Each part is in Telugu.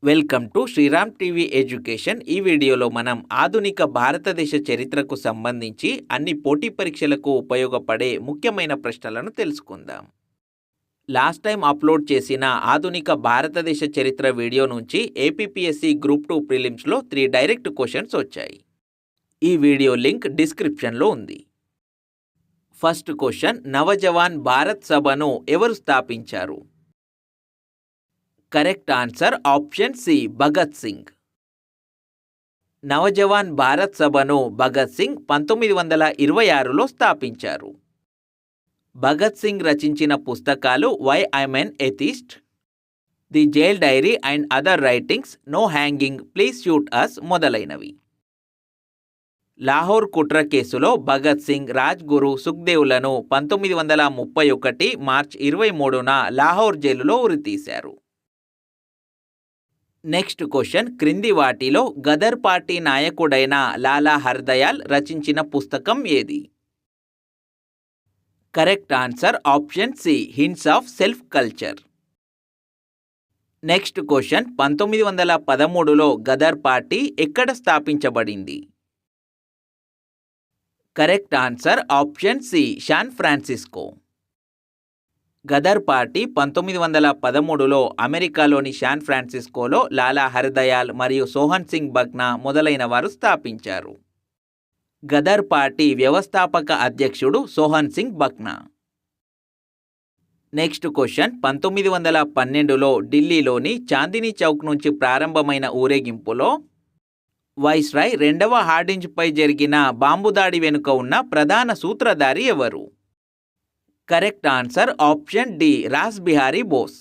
Welcome to Sriram TV education. ఈ వీడియోలో మనం ఆధునిక భారతదేశ చరిత్రకు సంబంధించి అన్ని పోటీ పరీక్షలకు ఉపయోగపడే ముఖ్యమైన ప్రశ్నలను తెలుసుకుందాం. లాస్ట్ టైం అప్లోడ్ చేసిన ఆధునిక భారతదేశ చరిత్ర వీడియో నుంచి ఏపీపీఎస్సీ గ్రూప్ 2 ప్రిలిమ్స్లో 3 డైరెక్ట్ క్వశ్చన్స్ వచ్చాయి. ఈ వీడియో లింక్ డిస్క్రిప్షన్లో ఉంది. ఫస్ట్ క్వశ్చన్, నవజవాన్ భారత్ సభను ఎవరు స్థాపించారు? Correct answer option C, Bhagat Singh. Naujawan Bharat సభను భగత్ సింగ్ 1926లో స్థాపించారు. భగత్ సింగ్ రచించిన పుస్తకాలు why I am an atheist, the jail diary and other writings, no hanging, please shoot us మొదలైనవి. లాహోర్ కుట్ర కేసులో భగత్ సింగ్, రాజ్గురు, సుఖ్దేవ్లను 1931 మార్చి 23న లాహోర్ జైలులో ఉరితీశారు. నెక్స్ట్ క్వశ్చన్, క్రింది వాటిలో గదర్ పార్టీ నాయకుడైన లాలా హర్దయాల్ రచించిన పుస్తకం ఏది? Correct answer option C, hints of self culture. Next question, 1913లో గదర్ పార్టీ ఎక్కడ స్థాపించబడింది? Correct answer option C, San Francisco. Ghadar party 1913లో అమెరికాలోని శాన్ ఫ్రాన్సిస్కోలో లాలా హర్దయాల్ మరియు సోహన్ సింగ్ బగ్నా మొదలైన వారు స్థాపించారు. గదర్ పార్టీ వ్యవస్థాపక అధ్యక్షుడు సోహన్ సింగ్ బగ్నా. నెక్స్ట్ క్వశ్చన్, 1912లో ఢిల్లీలోని చాందినీ చౌక్ నుంచి ప్రారంభమైన ఊరేగింపులో వైస్రాయ్ 2వ హార్డింజ్పై జరిగిన బాంబు దాడి వెనుక ఉన్న ప్రధాన సూత్రధారి ఎవరు? Correct answer option D, Rash Behari Bose.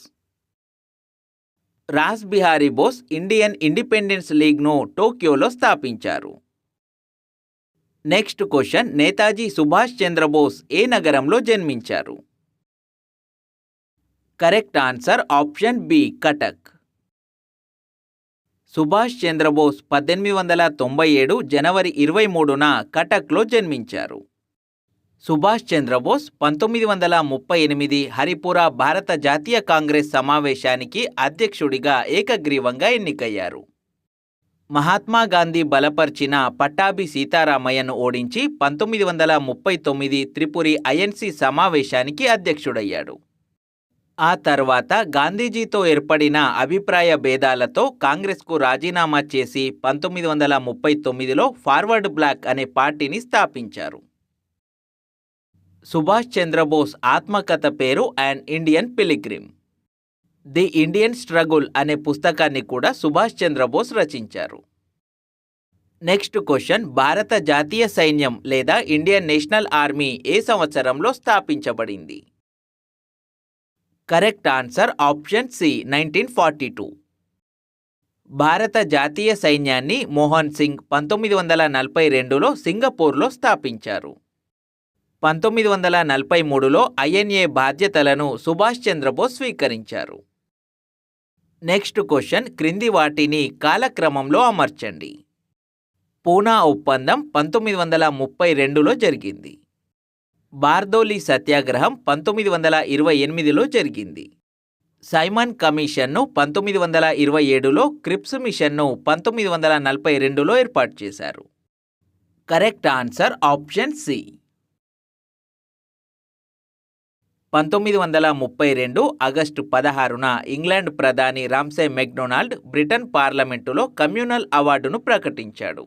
Rash Behari Bose Indian independence లీగ్ను టోక్యోలో స్థాపించారు. నెక్స్ట్ క్వశ్చన్, నేతాజీ సుభాష్ చంద్రబోస్ ఏ నగరంలో జన్మించారు? Correct answer option B, Cuttack. Subhash Chandra Bose 1897 జనవరి 23న కటక్లో జన్మించారు. సుభాష్ చంద్రబోస్ 1938 హరిపురా భారత జాతీయ కాంగ్రెస్ సమావేశానికి అధ్యక్షుడిగా ఏకగ్రీవంగా ఎన్నికయ్యారు. మహాత్మా గాంధీ బలపర్చిన పట్టాభి సీతారామయ్యను ఓడించి 1939 త్రిపురి ఐఎన్సి సమావేశానికి అధ్యక్షుడయ్యాడు. ఆ తర్వాత గాంధీజీతో ఏర్పడిన అభిప్రాయ భేదాలతో కాంగ్రెస్కు రాజీనామా చేసి 1939లో ఫార్వర్డ్ బ్లాక్ అనే పార్టీని స్థాపించారు. సుభాష్ చంద్రబోస్ ఆత్మకథ పేరు and Indian pilgrim. The Indian struggle అనే పుస్తకాన్ని కూడా సుభాష్ చంద్రబోస్ రచించారు. నెక్స్ట్ క్వశ్చన్, భారత జాతీయ సైన్యం లేదా ఇండియన్ నేషనల్ ఆర్మీ ఏ సంవత్సరంలో స్థాపించబడింది? Correct answer option C, 1942. భారత జాతీయ సైన్యాన్ని మోహన్ సింగ్ 1942లో సింగపూర్లో స్థాపించారు. 1943లో ఐఎన్ఏ బాధ్యతలను సుభాష్ చంద్రబోస్ స్వీకరించారు. నెక్స్ట్ క్వశ్చన్, క్రింది వాటిని కాలక్రమంలో అమర్చండి. పూనా ఒప్పందం 1932లో జరిగింది. బార్దోలి సత్యాగ్రహం 1928లో జరిగింది. సైమన్ కమిషన్ను 1927లో, క్రిప్స్ మిషన్ను 1942లో ఏర్పాటు చేశారు. Correct answer option C. 1932 August 16న ఇంగ్లాండ్ ప్రధాని రామ్సే మెక్డొనాల్డ్ బ్రిటన్ పార్లమెంటులో కమ్యూనల్ అవార్డును ప్రకటించాడు.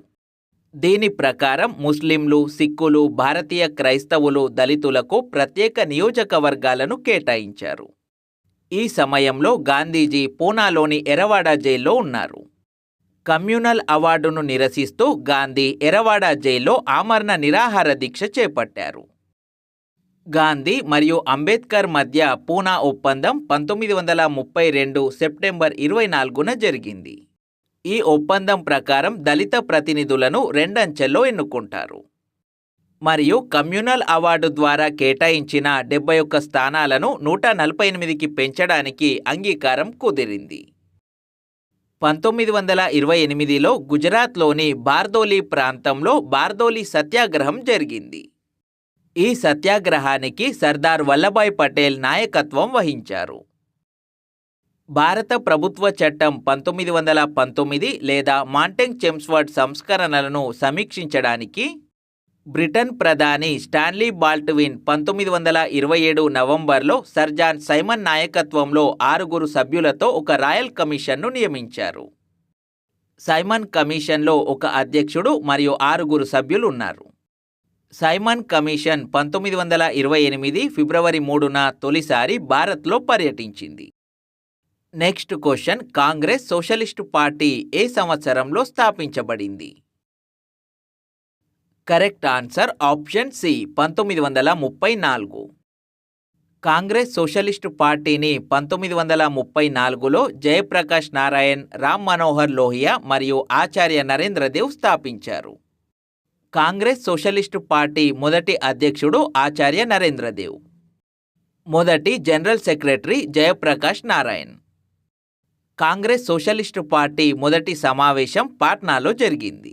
దీని ప్రకారం ముస్లింలు, సిక్కులు, భారతీయ క్రైస్తవులు, దళితులకు ప్రత్యేక నియోజకవర్గాలను కేటాయించారు. ఈ సమయంలో గాంధీజీ పూనాలోని ఎరవాడ జైల్లో ఉన్నారు. కమ్యూనల్ అవార్డును నిరసిస్తూ గాంధీ ఎరవాడ జైల్లో ఆమరణ నిరాహార దీక్ష చేపట్టారు. గాంధీ మరియు అంబేద్కర్ మధ్య పూనా ఒప్పందం 1932 సెప్టెంబర్ 24న జరిగింది. ఈ ఒప్పందం ప్రకారం దళిత ప్రతినిధులను రెండంచెల్లో ఎన్నుకుంటారు మరియు కమ్యూనల్ అవార్డు ద్వారా కేటాయించిన 71 స్థానాలను 148కి పెంచడానికి అంగీకారం కుదిరింది. 1928లో గుజరాత్లోని బార్దోలి ప్రాంతంలో బార్దోలి సత్యాగ్రహం జరిగింది. ఈ సత్యాగ్రహానికి సర్దార్ వల్లభాయ్ పటేల్ నాయకత్వం వహించారు. భారత ప్రభుత్వ చట్టం 1919 లేదా మాంటెంగ్ చెమ్స్ఫర్డ్ సంస్కరణలను సమీక్షించడానికి బ్రిటన్ ప్రధాని స్టాన్లీ బాల్ట్విన్ 1927 నవంబర్లో సర్ జాన్ సైమన్ నాయకత్వంలో 6 సభ్యులతో ఒక రాయల్ కమిషన్ను నియమించారు. సైమన్ కమిషన్లో ఒక అధ్యక్షుడు మరియు 6 సభ్యులు ఉన్నారు. సైమన్ కమిషన్ 1928 ఫిబ్రవరి 3న తొలిసారి భారత్లో పర్యటించింది. Next question, Congress socialist party ఏ సంవత్సరంలో స్థాపించబడింది? Correct answer option C 1934. Congress socialist పార్టీని 1934లో జయప్రకాష్ నారాయణ్, రామ్ మనోహర్ లోహియా మరియు ఆచార్య నరేంద్రదేవ్ స్థాపించారు. కాంగ్రెస్ సోషలిస్టు పార్టీ మొదటి అధ్యక్షుడు ఆచార్య నరేంద్రదేవ్. మొదటి general secretary Jayaprakash Narayan. Congress socialist party మొదటి సమావేశం పాట్నాలో జరిగింది.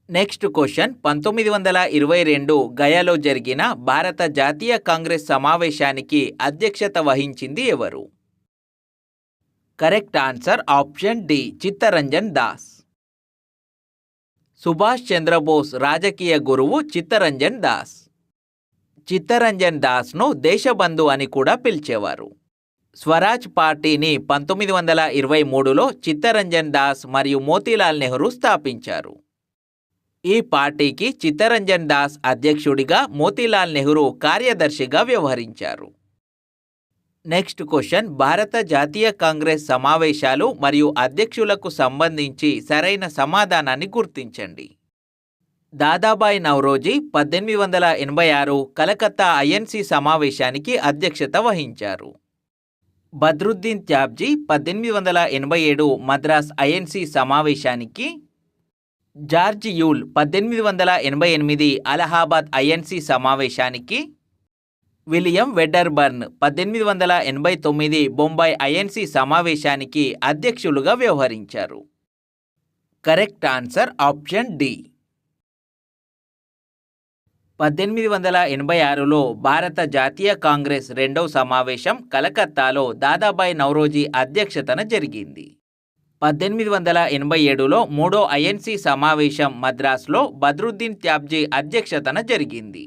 నెక్స్ట్ క్వశ్చన్, 1922 గయాలో జరిగిన భారత జాతీయ కాంగ్రెస్ సమావేశానికి అధ్యక్షత వహించింది ఎవరు? Correct answer option D Chittaranjan Das. Subhash Chandrabose రాజకీయ గురువు చిత్తరంజన్ దాస్. చిత్తరంజన్ దాస్ను దేశబంధు అని కూడా పిలిచేవారు. స్వరాజ్ పార్టీని 1923లో చిత్తరంజన్ దాస్ మరియు మోతీలాల్ నెహ్రూ స్థాపించారు. ఈ పార్టీకి చిత్తరంజన్ దాస్ అధ్యక్షుడిగా, మోతీలాల్ నెహ్రూ కార్యదర్శిగా వ్యవహరించారు. నెక్స్ట్ క్వశ్చన్, భారత జాతీయ కాంగ్రెస్ సమావేశాలు మరియు అధ్యక్షులకు సంబంధించి సరైన సమాధానాన్ని గుర్తించండి. దాదాబాయి నౌరోజీ 1886 కలకత్తా ఐఎన్సి సమావేశానికి అధ్యక్షత వహించారు. బద్రుద్దీన్ త్యాబ్జీ 1887 మద్రాస్ ఐఎన్సి సమావేశానికి, జార్జ్ యూల్ 1888 అలహాబాద్ ఐఎన్సి సమావేశానికి, విలియం వెడ్డర్బర్న్ 1889 బొంబాయి ఐఎన్సి సమావేశానికి అధ్యక్షులుగా వ్యవహరించారు. Correct answer option D. 1886లో భారత జాతీయ కాంగ్రెస్ రెండవ సమావేశం కలకత్తాలో దాదాబాయి నౌరోజీ అధ్యక్షతన జరిగింది. 1887లో మూడో ఐఎన్సి సమావేశం మద్రాసులో బద్రుద్దీన్ త్యాబ్జీ అధ్యక్షతన జరిగింది.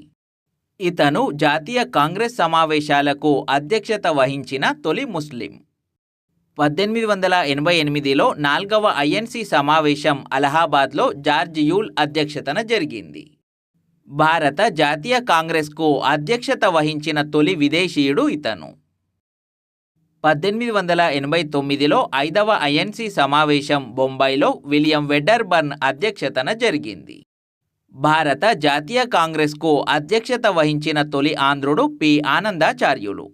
ఇతను జాతీయ కాంగ్రెస్ సమావేశాలకు అధ్యక్షత వహించిన తొలి ముస్లిం. 1888లో నాల్గవ ఐఎన్సి సమావేశం అలహాబాద్లో జార్జ్ యూల్ అధ్యక్షతన జరిగింది. భారత జాతీయ కాంగ్రెస్కు అధ్యక్షత వహించిన తొలి విదేశీయుడు ఇతను. 1889లో ఐదవ ఐఎన్సి సమావేశం బొంబాయిలో విలియం వెడ్డర్బర్న్ అధ్యక్షతన జరిగింది. భారత జాతీయ కాంగ్రెస్కు అధ్యక్షత వహించిన తొలి ఆంధ్రుడు పి. ఆనందాచార్యులు.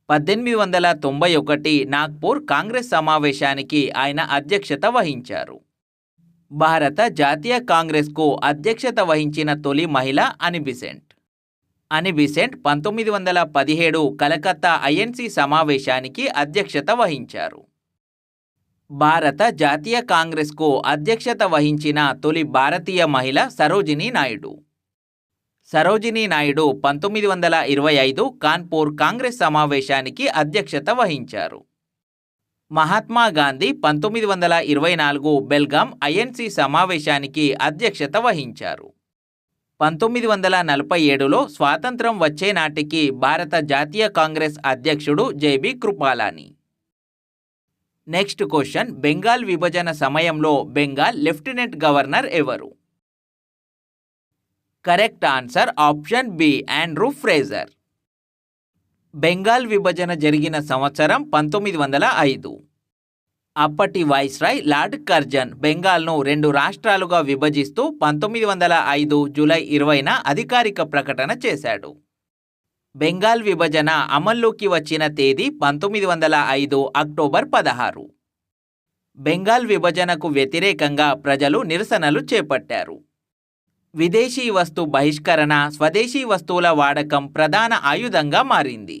1891 నాగ్పూర్ కాంగ్రెస్ సమావేశానికి ఆయన అధ్యక్షత వహించారు. భారత జాతీయ కాంగ్రెస్కు అధ్యక్షత వహించిన తొలి మహిళ అనిబిసెంట్. అనిబిసెంట్ 1917 కలకత్తా ఐఎన్సి సమావేశానికి అధ్యక్షత వహించారు. భారత జాతీయ కాంగ్రెస్కు అధ్యక్షత వహించిన తొలి భారతీయ మహిళ సరోజినీ నాయుడు. సరోజినీ నాయుడు 1925 కాన్పూర్ కాంగ్రెస్ సమావేశానికి అధ్యక్షత వహించారు. మహాత్మా గాంధీ 1924 బెల్గాం ఐఎన్సి సమావేశానికి అధ్యక్షత వహించారు. 1947లో స్వాతంత్రం వచ్చే నాటికి భారత జాతీయ కాంగ్రెస్ అధ్యక్షుడు J B Kripalani. Next question, Bengal విభజన సమయంలో బెంగాల్ లెఫ్టినెంట్ గవర్నర్ ఎవరు? Correct answer option B Andrew Fraser. Bengal విభజన జరిగిన సంవత్సరం 1905. అప్పటి వైస్రాయ్ లార్డ్ కర్జన్ బెంగాల్ను 2 రాష్ట్రాలుగా విభజిస్తూ 1905 జూలై 20న అధికారిక ప్రకటన చేశాడు. బెంగాల్ విభజన అమల్లోకి వచ్చిన తేదీ 1905 అక్టోబర్ 16. బెంగాల్ విభజనకు వ్యతిరేకంగా ప్రజలు నిరసనలు చేపట్టారు. విదేశీ వస్తు బహిష్కరణ, స్వదేశీ వస్తువుల వాడకం ప్రధాన ఆయుధంగా మారింది.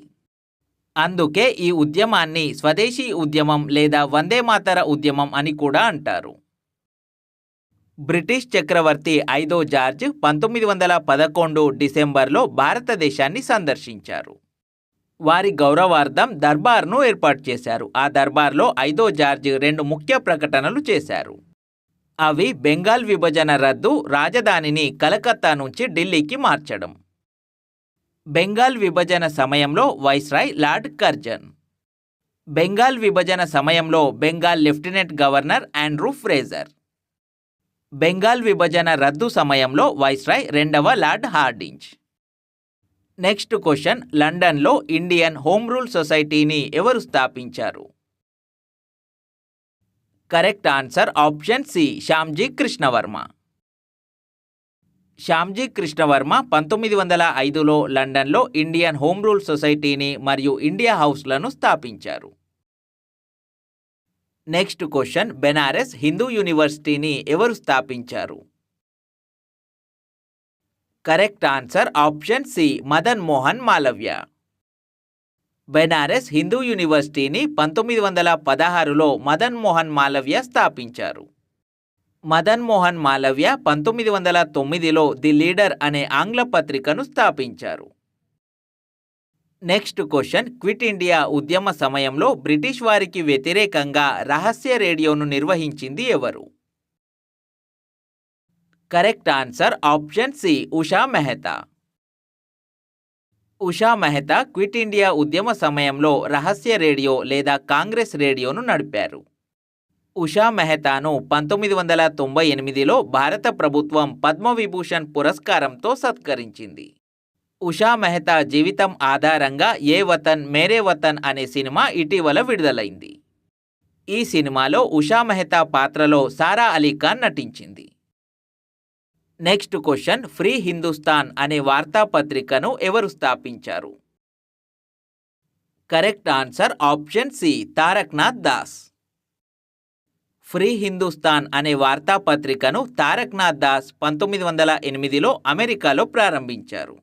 అందుకే ఈ ఉద్యమాన్ని స్వదేశీ ఉద్యమం లేదా వందేమాతర ఉద్యమం అని కూడా అంటారు. బ్రిటిష్ చక్రవర్తి 5వ జార్జ్ 1911 డిసెంబర్లో భారతదేశాన్ని సందర్శించారు. వారి గౌరవార్థం దర్బార్ను ఏర్పాటు చేశారు. ఆ దర్బార్లో 5వ జార్జ్ 2 ముఖ్య ప్రకటనలు చేశారు. అవి బెంగాల్ విభజన రద్దు, రాజధానిని కలకత్తా నుంచి ఢిల్లీకి మార్చడం. బెంగాల్ విభజన సమయంలో వైస్రాయ్ లార్డ్ కర్జన్. బెంగాల్ విభజన సమయంలో Bengal lieutenant governor Andrew Fraser. Bengal విభజన రద్దు సమయంలో వైస్రాయ్ 2వ లార్డ్ హార్డింజ్. నెక్స్ట్ క్వశ్చన్, లండన్లో ఇండియన్ హోమ్ రూల్ సొసైటీని ఎవరు స్థాపించారు? Correct answer option C, Shyamji Krishnavarma. Shyamji Krishnavarma 1905లో లండన్లో ఇండియన్ హోమ్ రూల్ సొసైటీని మరియు ఇండియా హౌస్లను స్థాపించారు. నెక్స్ట్ క్వశ్చన్, బెనారస్ హిందూ యూనివర్సిటీని ఎవరు స్థాపించారు? Correct answer option C, Madan Mohan Malaviya. Banaras Hindu యూనివర్సిటీని 1916లో మదన్ మోహన్ మాలవ్య స్థాపించారు. మదన్ మోహన్ మాలవ్య 1909లో ది లీడర్ అనే ఆంగ్ల పత్రికను స్థాపించారు. నెక్స్ట్ క్వశ్చన్, క్విట్ ఇండియా ఉద్యమ సమయంలో బ్రిటిష్ వారికి వ్యతిరేకంగా రహస్య రేడియోను నిర్వహించింది ఎవరు? Correct answer option C, Usha Mehta. Usha Mehta quit India ఉద్యమ సమయంలో రహస్య రేడియో లేదా కాంగ్రెస్ రేడియోను నడిపారు. ఉషా మెహతాను 1998లో భారత ప్రభుత్వం పద్మవిభూషణ్ పురస్కారంతో సత్కరించింది. ఉషా మెహతా జీవితం ఆధారంగా ఏ వతన్ మేరే వతన్ అనే సినిమా ఇటీవల విడుదలైంది. ఈ సినిమాలో ఉషా మెహతా పాత్రలో సారా అలీ ఖాన్ నటించింది. నెక్స్ట్ క్వశ్చన్, ఫ్రీ హిందుస్థాన్ అనే వార్తాపత్రికను ఎవరు స్థాపించారు? Correct answer option C, Taraknath Das. Free Hindustan అనే వార్తాపత్రికను తారక్నాథ్ దాస్ 1908లో అమెరికాలో ప్రారంభించారు.